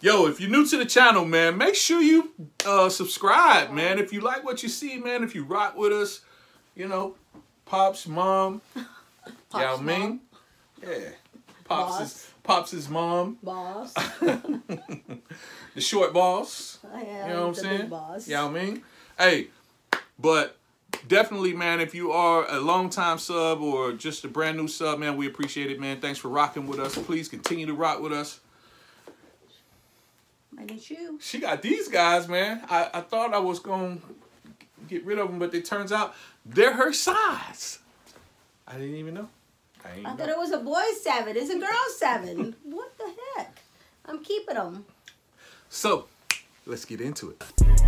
Yo, if you're new to the channel, man, make sure you subscribe, man. If you like what you see, man, if you rock with us, you know, Pops, Mom, Yao Ming. Yeah. Pops' mom. Boss. The short boss. I am. You know what I'm saying? Big boss. Yao Ming. Hey, but definitely, man, if you are a long-time sub or just a brand new sub, man, we appreciate it, man. Thanks for rocking with us. Please continue to rock with us. My new shoe. She got these guys, man. I thought I was going to get rid of them, but it turns out they're her size. I didn't even know. I thought it was a boy's 7. It's a girl's 7. What the heck? I'm keeping them. So, let's get into it.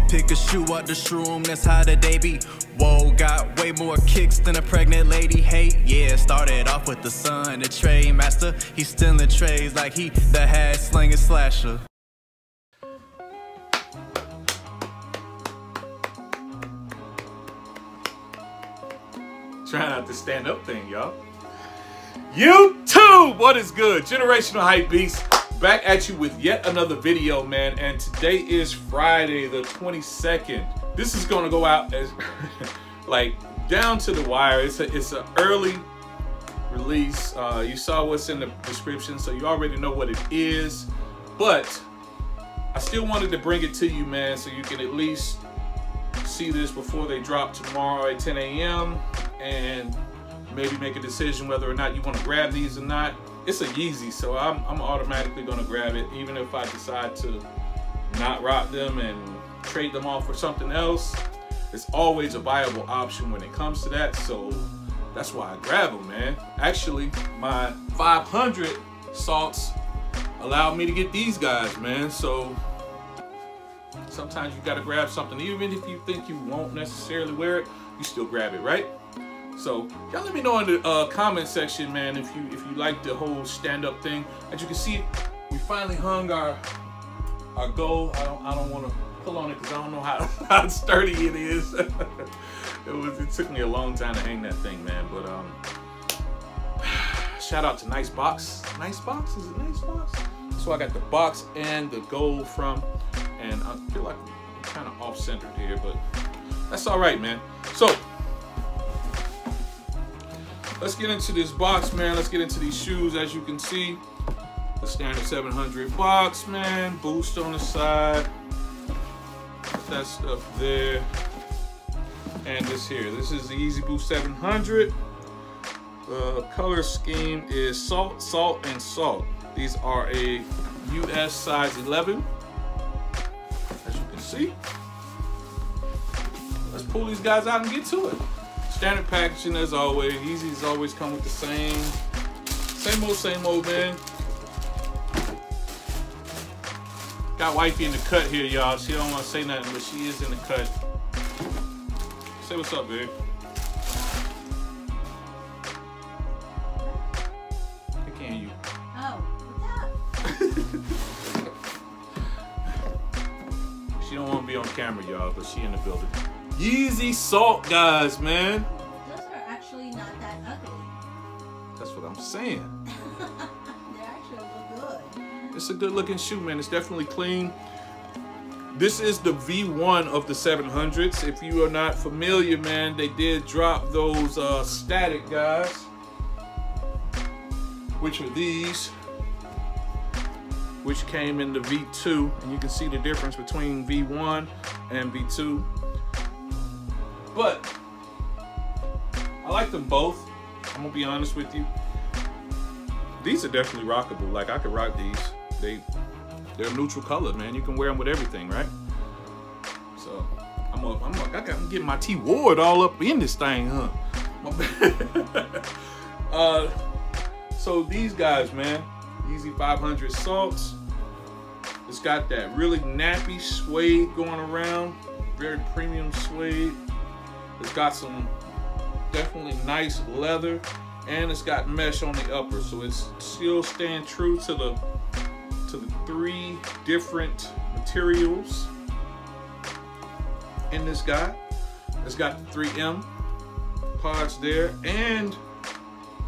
Pick a shoe out the shroom, that's how the day be. Whoa, got way more kicks than a pregnant lady. Hey, yeah, started off with the son, the trade master. He's stealing trays like he the hat slinging slasher. Trying out the stand-up thing, y'all. YouTube, what is good? Generational Hype Beast, back at you with yet another video, man. And today is Friday, the 22nd. This is gonna go out as like down to the wire. It's an early release. You saw what's in the description, so you already know what it is. But I still wanted to bring it to you, man, so you can at least see this before they drop tomorrow at 10 a.m. and maybe make a decision whether or not you want to grab these or not. It's a Yeezy, so I'm automatically going to grab it, even if I decide to not rock them and trade them off for something else. It's always a viable option when it comes to that, so that's why I grab them, man. Actually, my 500 salts allowed me to get these guys, man, so sometimes you got to grab something. Even if you think you won't necessarily wear it, you still grab it, right? So y'all let me know in the comment section, man, if you like the whole stand-up thing. As you can see, we finally hung our goal. I don't want to pull on it because I don't know how sturdy it is. It took me a long time to hang that thing, man. But shout out to Nice Box. Nice Box? Is it Nice Box? So I got the box and the gold from, and I feel like I'm kind of off-centered here, but that's all right, man. So let's get into this box, man. Let's get into these shoes. As you can see, the standard 700 box, man. Boost on the side. That stuff there. And this here. This is the Yeezy Boost 700. The color scheme is salt, salt, and salt. These are a US size 11. As you can see. Let's pull these guys out and get to it. Standard packaging as always. Yeezys always come with the same old, man. Got wifey in the cut here, y'all. She don't want to say nothing, but she is in the cut. Say what's up, babe. I can't hear you. Oh, what's up? She don't want to be on camera, y'all, but she in the building. Yeezy salt, guys, man. Those are actually not that ugly. That's what I'm saying. They actually look good. It's a good looking shoe, man. It's definitely clean. This is the V1 of the 700s. If you are not familiar, man, they did drop those static guys, which are these, which came in the V2, and you can see the difference between V1 and V2. But I like them both. I'm gonna be honest with you. These are definitely rockable. Like, I could rock these. They're neutral color, man. You can wear them with everything, right? So I'm getting my T Ward all up in this thing, huh? So these guys, man, Yeezy 500 salts. It's got that really nappy suede going around, very premium suede. It's got some definitely nice leather, and it's got mesh on the upper, so it's still staying true to the 3 different materials in this guy. It's got the 3M pods there, and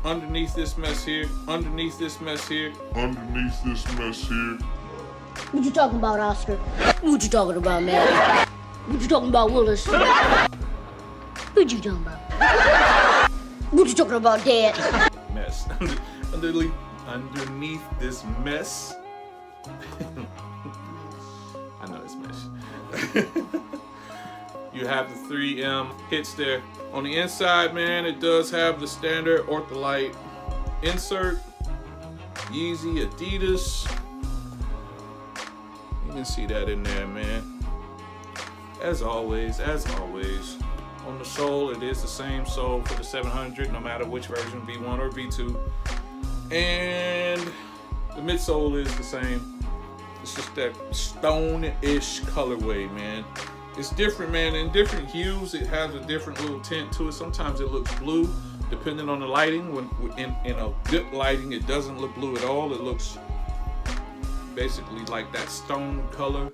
underneath this mess here, underneath this mess here, What you talking about, Oscar? What you talking about, man? What you talking about, Willis? What you talking about? What you talking about, Dad? Mess. Underneath this mess. I know it's mesh. You have the 3M hits there. On the inside, man, it does have the standard Ortholite insert. Yeezy, Adidas. You can see that in there, man. As always, on the sole, it is the same sole for the 700, no matter which version, V1 or V2. And the midsole is the same. It's just that stone-ish colorway, man. It's different, man. In different hues, it has a different little tint to it. Sometimes it looks blue, depending on the lighting. When in a good lighting, it doesn't look blue at all. It looks basically like that stone color.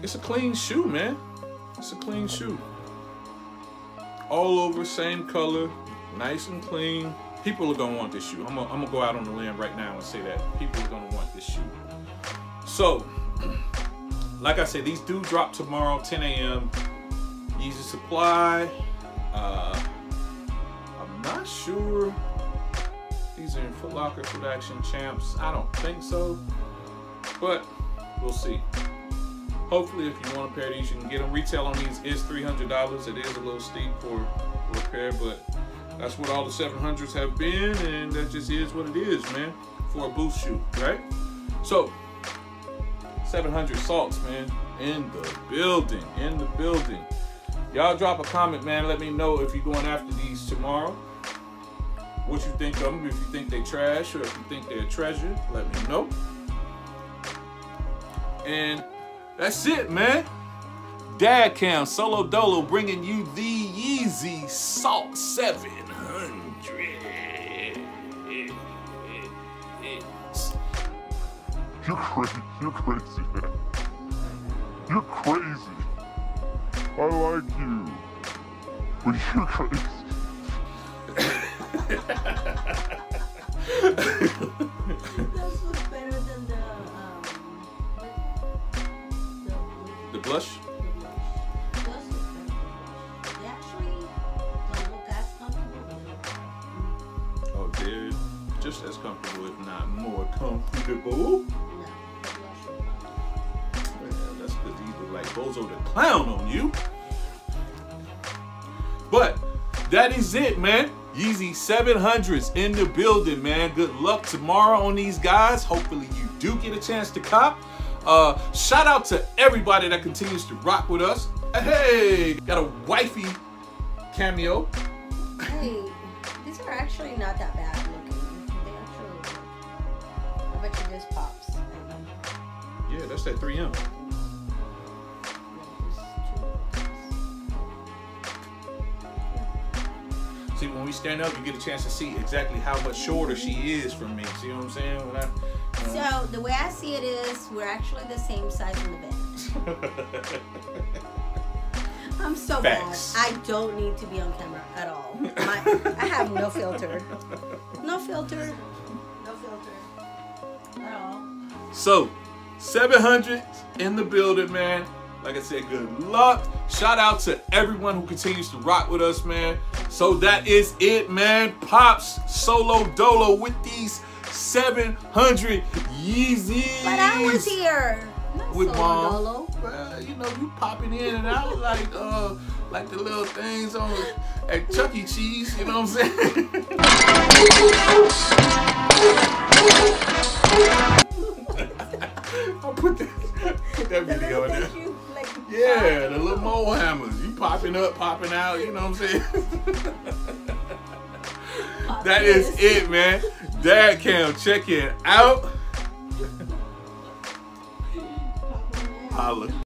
It's a clean shoe, man. It's a clean shoe. All over, same color, nice and clean. People are gonna want this shoe. I'm gonna go out on the limb right now and say that people are gonna want this shoe. So, like I said, these do drop tomorrow, 10 a.m. Yeezy Supply. I'm not sure. These are in Foot Locker, Foot Action, Champs. I don't think so, but we'll see. Hopefully, if you want a pair of these, you can get them. Retail on these is $300. It is a little steep for a pair, but that's what all the 700s have been, and that just is what it is, man, for a boost shoe, right? So, 700 salts, man, in the building, Y'all drop a comment, man. Let me know if you're going after these tomorrow. What you think of them, if you think they trash or if you think they're a treasure, let me know. And that's it, man. Dad Cam Solo Dolo bringing you the Yeezy Salt 700. You're crazy, man. You're crazy. I like you, but you're crazy. This was better than the blush. They actually don't look as comfortable, but they look Oh, they're just as comfortable, if not more comfortable. no, the blush Well, that's because these look like Bozo the Clown on you. But that is it, man. Yeezy 700s in the building, man. Good luck tomorrow on these guys. Hopefully you do get a chance to cop. Shout out to everybody that continues to rock with us. Hey, got a wifey cameo. Hey, these are actually not that bad looking. They actually, I bet you this pops. Yeah, that's that 3M. See, when we stand up, you get a chance to see exactly how much shorter she is from me. See what I'm saying? When So the way I see it is, we're actually the same size in the bed. I'm so Facts. bad. I don't need to be on camera at all. I have no filter. No filter. No filter. At all. So, 700 in the building, man. Like I said, good luck. Shout out to everyone who continues to rock with us, man. So that is it, man. Pops Solo Dolo with these 700 Yeezys. But I was here. Not With Solo Mom. Dolo. Well, you know, you popping in and out like the little things on at Chuck E. Cheese. You know what I'm saying? I'll put that video in there. Yeah, the little mole hammers. You popping up, popping out, you know what I'm saying? That is it, man. Dad Cam, check it out. Holla.